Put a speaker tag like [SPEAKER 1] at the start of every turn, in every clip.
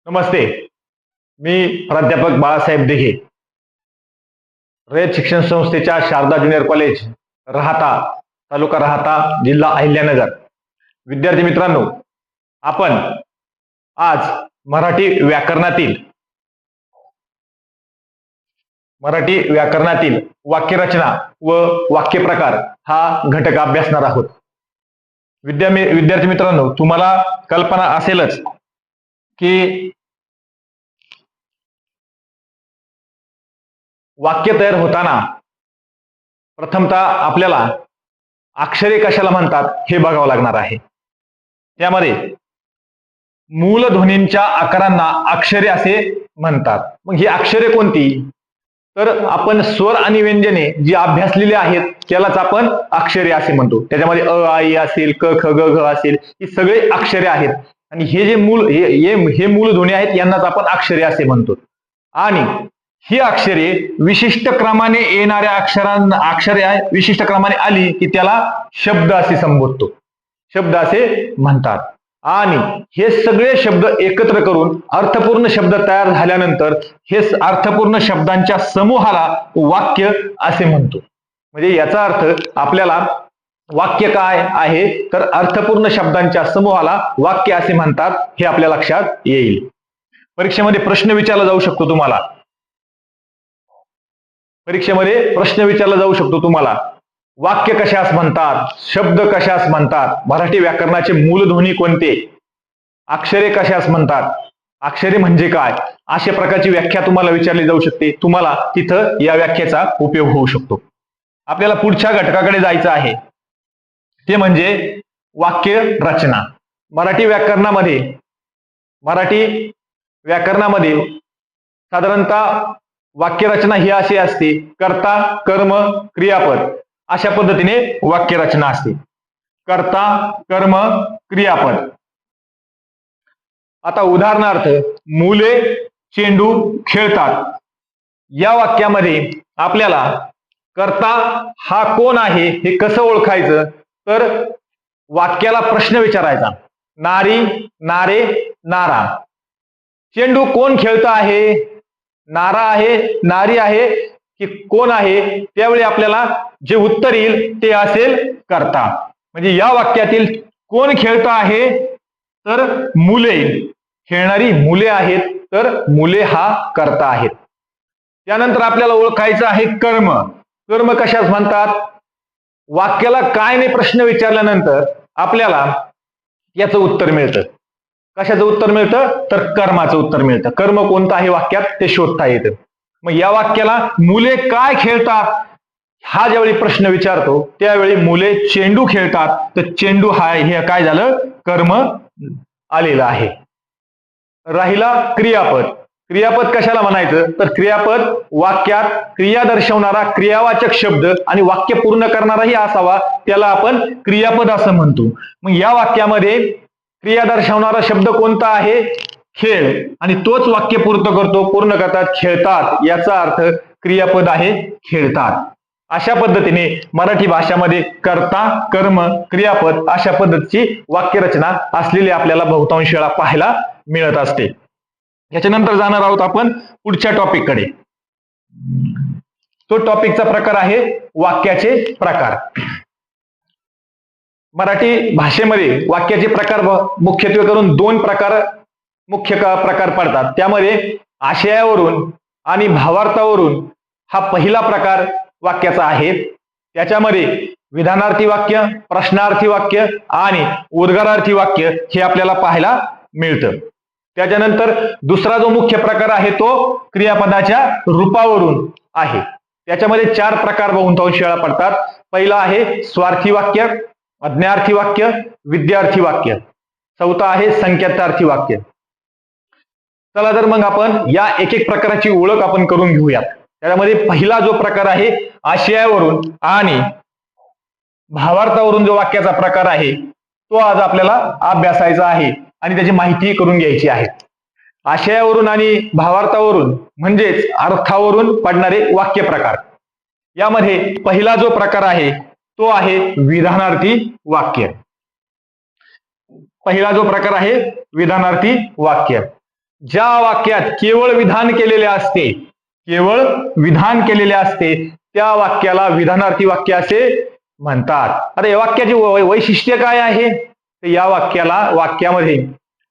[SPEAKER 1] नमस्ते. मी प्राध्यापक बाळासाहेब दिघे, रयत शिक्षण संस्थेच्या शारदा ज्युनियर कॉलेज राहाता, तालुका राहाता, जिल्हा अहिल्यानगर. विद्यार्थी मित्रांनो, आपण आज मराठी व्याकरणातील वाक्यरचना व वाक्यप्रकार हा घटक अभ्यासणार आहोत. विद्यार्थी मित्रांनो, तुम्हाला कल्पना असेलच की वाक्य तयार होताना प्रथमतः आपल्याला अक्षरे कशाला म्हणतात हे बघावं लागणार आहे. त्यामध्ये मूलध्वनींच्या आकारांना अक्षरे असे म्हणतात. मग ही अक्षरे कोणती? तर आपण स्वर आणि व्यंजने जी अभ्यासलेली आहेत त्यालाच आपण अक्षरे असे म्हणतो. त्याच्यामध्ये अ, आ, इ असेल, क, ख, ग, घ असेल, ही सगळे अक्षरे आहेत. आणि हे जे हे मूलध्वनी आहेत यांनाच आपण अक्षरे असे म्हणतो. आणि ही अक्षरे विशिष्ट क्रमाने येणाऱ्या अक्षरे विशिष्ट क्रमाने आली की त्याला शब्द असे संबोधतो, शब्द असे म्हणतात. आणि हे सगळे शब्द एकत्र करून अर्थपूर्ण शब्द तयार झाल्यानंतर हे अर्थपूर्ण शब्दांच्या समूहाला वाक्य असे म्हणतो. म्हणजे याचा अर्थ आपल्याला वाक्य काय आहे तर अर्थपूर्ण शब्दांच्या समूहाला वाक्य असे म्हणतात, हे आपल्या लक्षात येईल. परीक्षेमध्ये प्रश्न विचारला जाऊ शकतो तुम्हाला. वाक्य कशास म्हणतात, शब्द कशास म्हणतात, मराठी व्याकरणाचे मूलध्वनी कोणते, अक्षरे कशास म्हणतात, अक्षरे म्हणजे काय, अशा प्रकारची व्याख्या तुम्हाला विचारली जाऊ शकते. तुम्हाला तिथं या व्याख्येचा उपयोग होऊ शकतो. आपल्याला पुढच्या घटकाकडे जायचं आहे, ते म्हणजे वाक्य रचना. मराठी व्याकरणामध्ये साधारणतः वाक्यरचना ही अशी असते: कर्ता, कर्म, क्रियापद अशा पद्धतीने वाक्यरचना असते. कर्ता, कर्म, क्रियापद. आता उदाहरणार्थ, मुले चेंडू खेळतात या वाक्यामध्ये आपल्याला कर्ता हा कोण आहे हे कसं ओळखायचं तर वाक्याला प्रश्न विचारायचा: नारी, नारे, नारा. चेंडू कोण खेळतं आहे, नारा आहे, नारी आहे की कोण आहे, त्यावेळी आपल्याला जे उत्तर येईल ते असेल कर्ता. म्हणजे या वाक्यातील कोण खेळतं आहे तर मुले, खेळणारी मुले आहेत तर मुले हा कर्ता आहेत. त्यानंतर आपल्याला ओळखायचं आहे कर्म. कर्म कशास म्हणतात? वाक्याला काय नाही प्रश्न विचारल्यानंतर आपल्याला याचं उत्तर मिळतं. कशाचं उत्तर मिळतं तर कर्माचं उत्तर मिळतं. कर्म कोणतं आहे वाक्यात ते शोधता येतं. मग या वाक्याला मुले काय खेळतात हा ज्यावेळी प्रश्न विचारतो त्यावेळी मुले चेंडू खेळतात तर चेंडू हा हे काय झालं, कर्म आलेलं आहे. राहिला क्रियापद. क्रियापद कशाला म्हणायचं तर क्रियापद वाक्यात क्रिया दर्शवणारा क्रियावाचक शब्द आणि वाक्य पूर्ण करणाराही असावा, त्याला आपण क्रियापद असं म्हणतो. मग या वाक्यामध्ये क्रिया दर्शवणारा शब्द कोणता आहे? खेळ. आणि तोच वाक्य पूर्ण करतात खेळतात, याचा अर्थ क्रियापद आहे खेळतात. अशा पद्धतीने मराठी भाषामध्ये कर्ता, कर्म, क्रियापद अशा पद्धतीची वाक्यरचना असलेली आपल्याला बहुतांश वेळा पाहायला मिळत असते. याच्यानंतर जाणार आहोत आपण पुढच्या टॉपिककडे. तो टॉपिकचा प्रकार आहे वाक्याचे प्रकार. मराठी भाषेमध्ये वाक्याचे प्रकार मुख्यत्वे करून दोन मुख्य प्रकार पडतात. त्यामध्ये आशयावरून आणि भावार्थावरून हा पहिला प्रकार वाक्याचा आहे. त्याच्यामध्ये विधानार्थी वाक्य, प्रश्नार्थी वाक्य आणि उद्गारार्थी वाक्य हे आपल्याला पाहायला मिळतं. त्याच्यानंतर दुसरा जो मुख्य प्रकार आहे तो क्रियापदाच्या रूपावरून आहे. त्याच्यामध्ये चार प्रकार बहुतांश वेळा पडतात. पहिला आहे स्वार्थी वाक्य, आज्ञार्थी वाक्य, विद्यार्थी वाक्य. चौथा आहे संकेतार्थी वाक्य. चला तर मग आपण या एक एक प्रकाराची ओळख आपण करून घेऊयात. त्यामध्ये पहिला जो प्रकार आहे आशयावरून आणि भावार्थावरून जो वाक्याचा प्रकार आहे तो आज आपल्याला अभ्यासायचा आहे आणि त्याची माहिती करून घ्यायची आहे. आशयावरून आणि भावार्थावरून म्हणजेच अर्थावरून पडणारे वाक्य प्रकार. यामध्ये पहिला जो प्रकार आहे तो आहे विधानार्थी वाक्य. पहिला जो प्रकार आहे विधानार्थी वाक्य. ज्या वाक्यात केवळ विधान केलेले असते, केवळ विधान केलेले असते, त्या वाक्याला विधानार्थी वाक्य असे म्हणतात. आता या वाक्याचे वैशिष्ट्य काय आहे? तर या वाक्यामध्ये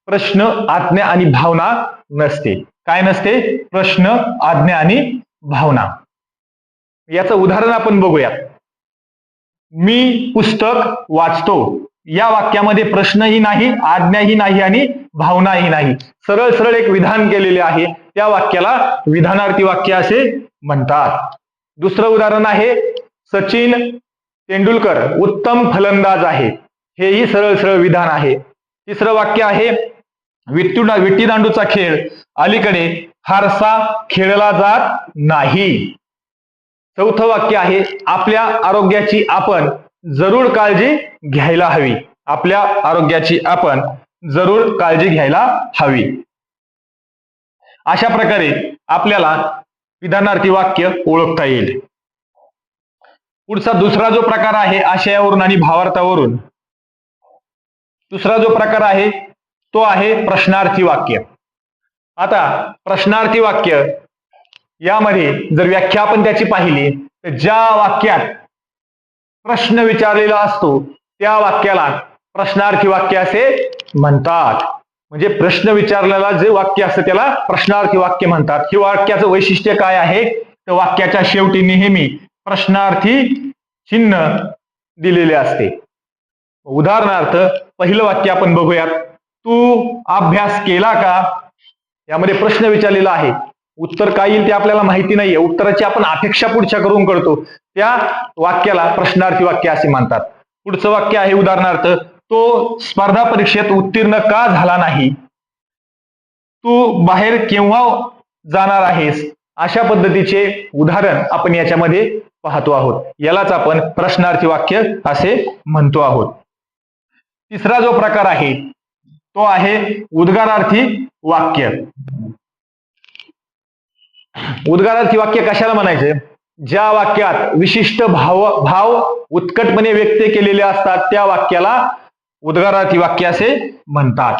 [SPEAKER 1] प्रश्न, आज्ञा आणि भावना नसते. काय नसते? प्रश्न, आज्ञा आणि भावना. याचं उदाहरण आपण बघूयात. मी पुस्तक वाचतो. या वाक्यामध्ये प्रश्नही नाही, आज्ञाही नाही आणि भावनाही नाही. सरळ सरळ एक विधान केलेले आहे. त्या वाक्याला विधानार्थी वाक्य असे म्हणतात. दुसरं उदाहरण आहे, सचिन तेंडुलकर उत्तम फलंदाज आहे. हेही सरळ सरळ विधान आहे. तिसरं वाक्य आहे, विट्टी दांडूचा खेळ अलीकडे फारसा खेळला जात नाही. चौथं वाक्य आहे, आपल्या आरोग्याची आपण जरूर काळजी घ्यायला हवी. आपल्या आरोग्याची आपण जरूर काळजी घ्यायला हवी. अशा प्रकारे आपल्याला विधानार्थी वाक्य ओळखता येईल. पुढचा दुसरा जो प्रकार आहे आशयावरून आणि भावार्थावरून, दुसरा जो प्रकार आहे तो आहे प्रश्नार्थी वाक्य. आता प्रश्नार्थी वाक्य यामध्ये जर व्याख्या आपण त्याची पाहिली तर ज्या वाक्यात प्रश्न विचारलेला असतो त्या वाक्याला प्रश्नार्थी वाक्य असे म्हणतात. म्हणजे प्रश्न विचारलेला जे वाक्य असतं त्याला प्रश्नार्थी वाक्य म्हणतात. हे वाक्याचं वैशिष्ट्य काय आहे? तर वाक्याच्या शेवटी नेहमी प्रश्नार्थी चिन्ह दिलेले असते. उदाहरणार्थ पहिलं वाक्य आपण बघूयात, तू अभ्यास केला का? यामध्ये प्रश्न विचारलेला आहे. उत्तर काय येईल ते आपल्याला माहिती नाहीये. उत्तराची आपण अपेक्षा पुढच्या करून करतो. त्या वाक्याला प्रश्नार्थी वाक्य असे म्हणतात. पुढचं वाक्य आहे उदाहरणार्थ, तो स्पर्धा परीक्षेत उत्तीर्ण का झाला नाही? तू बाहेर केव्हा जाणार आहेस? अशा पद्धतीचे उदाहरण आपण याच्यामध्ये पाहतो आहोत. यालाच आपण प्रश्नार्थी वाक्य असे म्हणतो आहोत. तिसरा जो प्रकार आहे तो आहे उद्गारार्थी वाक्य. उद्गारार्थी वाक्य कशाला म्हणायचे? ज्या वाक्यात विशिष्ट भाव उत्कटपणे व्यक्त केलेले असतात त्या वाक्याला उद्गारार्थी वाक्य असे म्हणतात.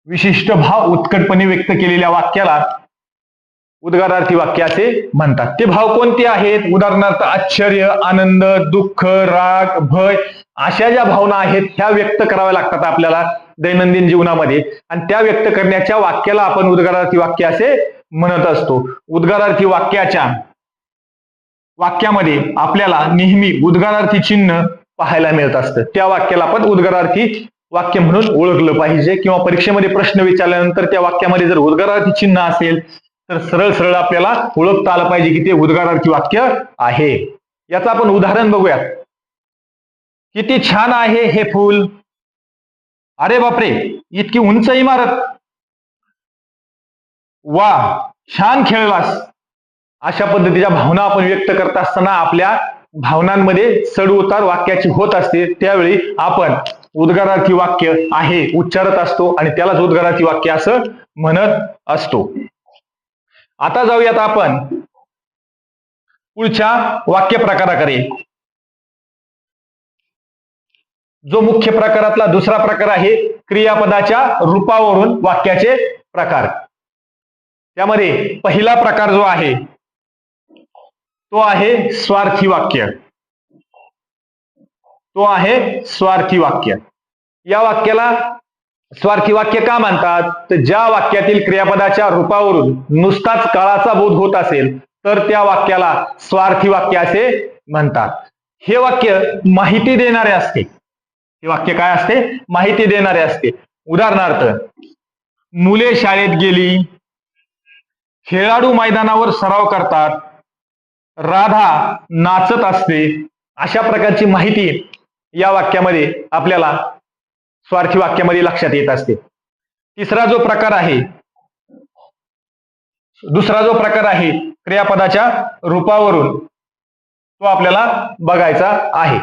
[SPEAKER 1] विशिष्ट भाव उत्कटपणे व्यक्त केलेल्या वाक्याला उद्गारार्थी वाक्य असे म्हणतात. ते भाव कोणते आहेत? उदाहरणार्थ आश्चर्य, आनंद, दुःख, राग, भय अशा ज्या भावना आहेत ह्या व्यक्त कराव्या लागतात आपल्याला दैनंदिन जीवनामध्ये, आणि त्या व्यक्त करण्याच्या वाक्याला आपण उद्गारार्थी वाक्य असे म्हणत असतो. उद्गारार्थी वाक्यामध्ये आपल्याला नेहमी उद्गारार्थी चिन्ह पाहायला मिळत असतं. त्या वाक्याला आपण उद्गारार्थी वाक्य म्हणून ओळखलं पाहिजे. किंवा परीक्षेमध्ये प्रश्न विचारल्यानंतर त्या वाक्यामध्ये जर उद्गारार्थी चिन्ह असेल तर सरळ सरळ आपल्याला ओळखता आलं पाहिजे की ते उद्गारार्थी वाक्य आहे. याचं आपण उदाहरण बघूयात. किती छान आहे हे फूल. अरे बापरे, इतकी उंच इमारत. वा, छान खेळलास. अशा पद्धतीच्या भावना आपण व्यक्त करत असताना आपल्या भावनांमध्ये चढ उतार वाक्याची होत असते. त्यावेळी आपण उद्गारार्थी वाक्य आहे उच्चारत असतो आणि त्यालाच उद्गारार्थी वाक्य असं म्हणत असतो. आता जाऊयात आपण पुढच्या वाक्य प्रकाराकडे. जो मुख्य प्रकारातला दुसरा प्रकार आहे क्रियापदाच्या रूपावरून वाक्याचे प्रकार. त्यामध्ये पहिला प्रकार जो आहे तो आहे स्वार्थी वाक्य. तो आहे स्वार्थी वाक्य. या वाक्याला स्वार्थी वाक्य का म्हणतात? तर ज्या वाक्यातील क्रियापदाच्या रूपावरून नुसताच काळाचा बोध होत असेल तर त्या वाक्याला स्वार्थी वाक्य असे म्हणतात. हे वाक्य माहिती देणारे असते. हे वाक्य काय असते? माहिती देणारे असते. उदाहरणार्थ, मुले शाळेत गेली, खेळाडू मैदानावर सराव करतात, राधा नाचत असते. अशा प्रकारची माहिती या वाक्यामध्ये आपल्याला स्वार्थी वाक्यामध्ये लक्षात येत असते. दुसरा जो प्रकार आहे क्रियापदाच्या रूपावरून तो आपल्याला बघायचा आहे.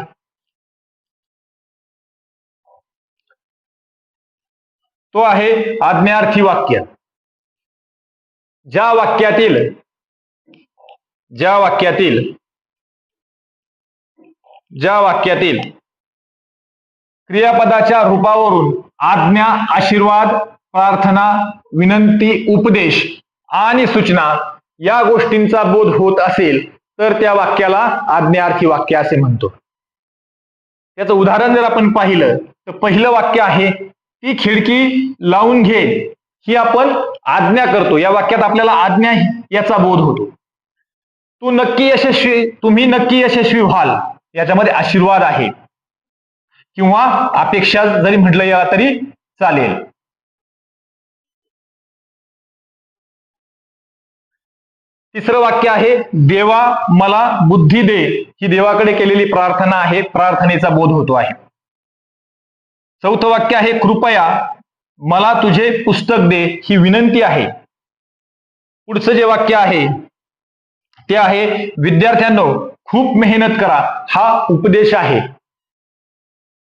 [SPEAKER 1] तो आहे आज्ञार्थी वाक्य. ज्या वाक्यातील क्रियापदाच्या रूपावरून आज्ञा, आशीर्वाद, प्रार्थना, विनंती, उपदेश आणि सूचना या गोष्टींचा बोध होत असेल तर त्या वाक्याला आज्ञार्थी वाक्य असे म्हणतो. त्याचं उदाहरण जर आपण पाहिलं तर पहिलं वाक्य आहे, ती खिडकी लावून घे, ही आपण आज्ञा करतो. या वाक्यात आपल्याला आज्ञा याचा बोध होतो. तुम्ही नक्की यशस्वी व्हाल, याच्यामध्ये आशीर्वाद आहे किंवा अपेक्षा जरी म्हटलं याला तरी चालेल. तिसरं वाक्य आहे, देवा मला बुद्धी दे, ही देवाकडे केलेली प्रार्थना आहे, प्रार्थनेचा बोध होतो आहे. चौथं वाक्य आहे, कृपया मला तुझे पुस्तक दे, ही विनंती आहे. पुढचं जे वाक्य आहे ते आहे, विद्यार्थ्यांनो खूप मेहनत करा, हा उपदेश आहे.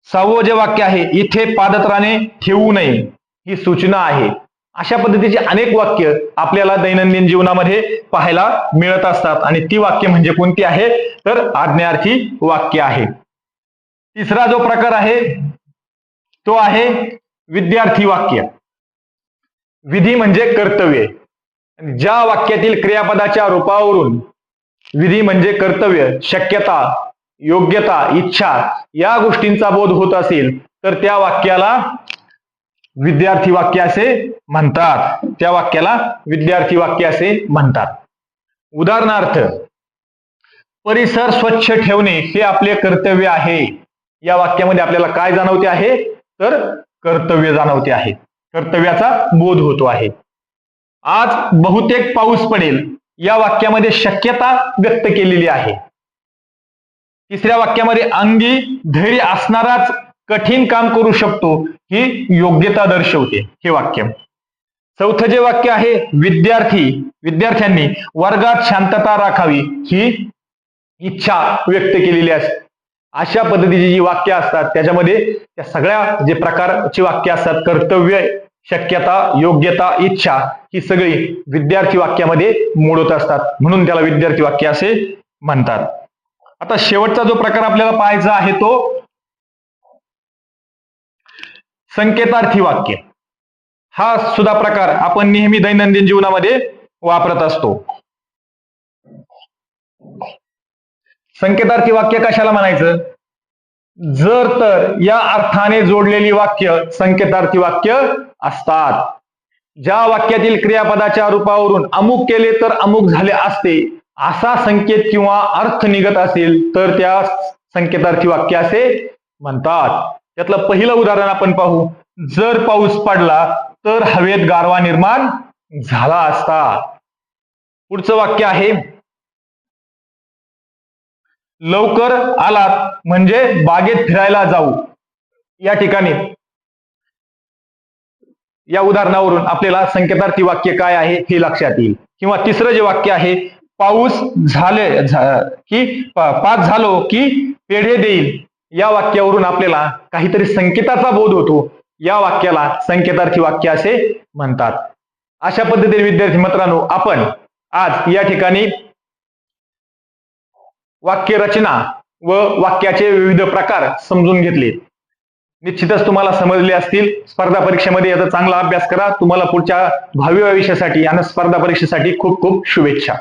[SPEAKER 1] सहावं जे वाक्य आहे, इथे पादत्राणे ठेवू नये, ही सूचना आहे. अशा पद्धतीची अनेक वाक्य आपल्याला दैनंदिन जीवनामध्ये पाहायला मिळत असतात आणि ती वाक्य म्हणजे कोणती आहे तर आज्ञार्थी वाक्य आहे. तिसरा जो प्रकार आहे तो आहे विद्यार्थी वाक्य. विधी म्हणजे कर्तव्य. ज्या वाक्यातील क्रियापदाच्या रूपावरून विधी म्हणजे कर्तव्य, शक्यता, योग्यता, इच्छा या गोष्टींचा बोध होत असेल तर त्या वाक्याला विद्यार्थी वाक्य असे म्हणतात. त्या वाक्याला विद्यार्थी वाक्य असे म्हणतात. उदाहरणार्थ, परिसर स्वच्छ ठेवणे हे आपले कर्तव्य आहे. या वाक्यामध्ये आपल्याला काय जाणवते आहे तर कर्तव्य जाणवते आहे, कर्तव्याचा बोध होतो आहे. आज बहुतेक पाऊस पडेल, या वाक्यामध्ये शक्यता व्यक्त केलेली आहे. तिसऱ्या वाक्यामध्ये अंगी धैर्य असणाराच कठीण काम करू शकतो, ही योग्यता दर्शवते हे वाक्य. चौथं जे वाक्य आहे, विद्यार्थ्यांनी वर्गात शांतता राखावी, ही इच्छा व्यक्त केलेली असते. अशा पद्धतीची जी वाक्य असतात त्याच्यामध्ये त्या सगळ्या जे प्रकारची वाक्य असतात, कर्तव्य, शक्यता, योग्यता, इच्छा, ही सगळी विद्यार्थी वाक्यामध्ये मोडत असतात, म्हणून त्याला विद्यार्थी वाक्य असे म्हणतात. आता शेवटचा जो प्रकार आपल्याला पाहायचा आहे तो संकेतार्थी वाक्य. हा सुद्धा प्रकार आपण नेहमी दैनंदिन जीवनामध्ये वापरत असतो. संकेतार्थी वाक्य कशाला म्हणायचं? जर तर या अर्थाने जोडलेली वाक्य संकेतार्थी वाक्य असतात. ज्या वाक्यातील क्रियापदाच्या रूपावरून अमुक केले तर अमुक झाले असते असा संकेत किंवा अर्थ निघत असेल तर त्या संकेतार्थी वाक्य असे म्हणतात. त्यातलं पहिलं उदाहरण आपण पाहू. जर पाऊस पडला तर हवेत गारवा निर्माण झाला असता. पुढचं वाक्य आहे, लवकर आलात म्हणजे बागेत फिरायला जाऊ. या ठिकाणी या उदाहरणावरून आपल्याला संकेतार्थी वाक्य काय आहे हे लक्षात येईल. किंवा तिसरं जे वाक्य आहे, पाऊस पाच झालो की पेढे देईल, या वाक्यावरून आपल्याला काहीतरी संकेताचा बोध होतो. या वाक्याला संकेतार्थी वाक्य असे म्हणतात. अशा पद्धतीने विद्यार्थी मित्रांनो, आपण आज या ठिकाणी वाक्य रचना व वाक्याचे विविध प्रकार समजून घेतले. निश्चितच तुम्हाला समजले असतील. स्पर्धा परीक्षेमध्ये याचा चांगला अभ्यास करा. तुम्हाला पुढच्या 10व्या विषयासाठी आणि स्पर्धा परीक्षेसाठी खूप खूप शुभेच्छा.